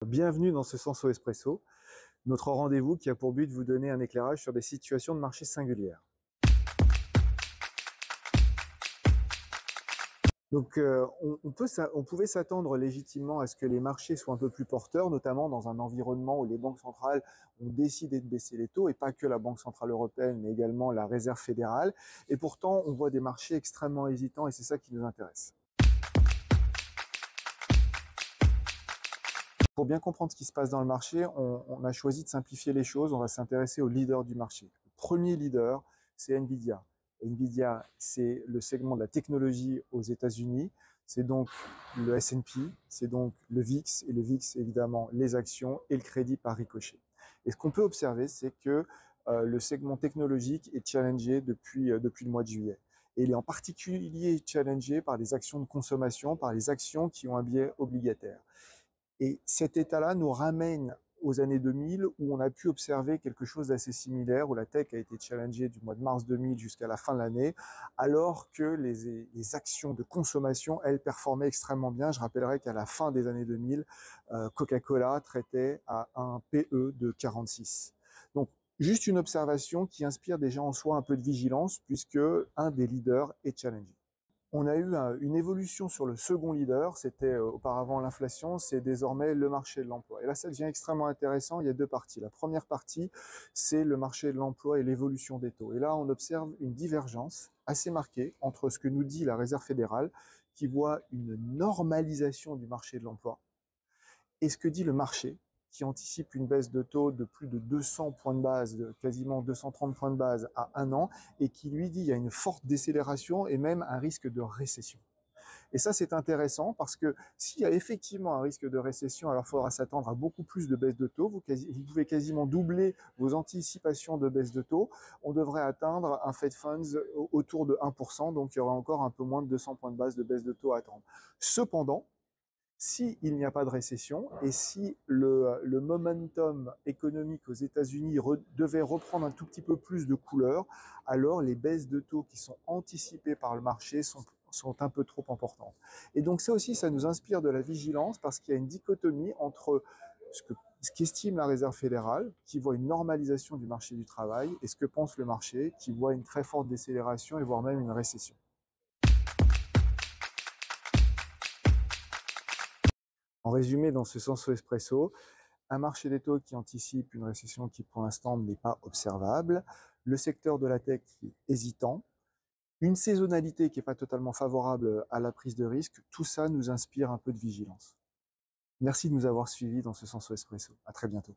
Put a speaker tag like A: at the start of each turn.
A: Bienvenue dans ce Senso Espresso, notre rendez-vous qui a pour but de vous donner un éclairage sur des situations de marché singulières. Donc, on pouvait s'attendre légitimement à ce que les marchés soient un peu plus porteurs, notamment dans un environnement où les banques centrales ont décidé de baisser les taux, et pas que la Banque centrale européenne, mais également la Réserve fédérale. Et pourtant, on voit des marchés extrêmement hésitants, et c'est ça qui nous intéresse. Pour bien comprendre ce qui se passe dans le marché, on a choisi de simplifier les choses. On va s'intéresser aux leaders du marché. Le premier leader, c'est Nvidia. Nvidia, c'est le segment de la technologie aux États-Unis. C'est donc le S&P, c'est donc le VIX, et le VIX, évidemment, les actions et le crédit par ricochet. Et ce qu'on peut observer, c'est que le segment technologique est challengé depuis le mois de juillet. Et il est en particulier challengé par les actions de consommation, par les actions qui ont un biais obligataire. Et cet état-là nous ramène aux années 2000 où on a pu observer quelque chose d'assez similaire, où la tech a été challengée du mois de mars 2000 jusqu'à la fin de l'année, alors que les actions de consommation, elles, performaient extrêmement bien. Je rappellerai qu'à la fin des années 2000, Coca-Cola traitait à un PE de 46. Donc, juste une observation qui inspire déjà en soi un peu de vigilance, puisque un des leaders est challengé. On a eu une évolution sur le second leader, c'était auparavant l'inflation, c'est désormais le marché de l'emploi. Et là, ça devient extrêmement intéressant, il y a deux parties. La première partie, c'est le marché de l'emploi et l'évolution des taux. Et là, on observe une divergence assez marquée entre ce que nous dit la Réserve fédérale, qui voit une normalisation du marché de l'emploi, et ce que dit le marché, qui anticipe une baisse de taux de plus de 200 points de base, de quasiment 230 points de base à un an, et qui lui dit qu'il y a une forte décélération et même un risque de récession. Et ça, c'est intéressant parce que s'il y a effectivement un risque de récession, alors il faudra s'attendre à beaucoup plus de baisse de taux. Vous pouvez quasiment doubler vos anticipations de baisse de taux. On devrait atteindre un Fed Funds autour de 1%, donc il y aura encore un peu moins de 200 points de base de baisse de taux à attendre. Cependant, s'il n'y a pas de récession et si le momentum économique aux États-Unis devait reprendre un tout petit peu plus de couleur, alors les baisses de taux qui sont anticipées par le marché sont un peu trop importantes. Et donc ça aussi, ça nous inspire de la vigilance parce qu'il y a une dichotomie entre ce qu'estime la Réserve fédérale, qui voit une normalisation du marché du travail, et ce que pense le marché, qui voit une très forte décélération et voire même une récession. En résumé, dans ce Senso Espresso, un marché des taux qui anticipe une récession qui pour l'instant n'est pas observable, le secteur de la tech qui est hésitant, une saisonnalité qui n'est pas totalement favorable à la prise de risque, tout ça nous inspire un peu de vigilance. Merci de nous avoir suivis dans ce Senso Espresso. À très bientôt.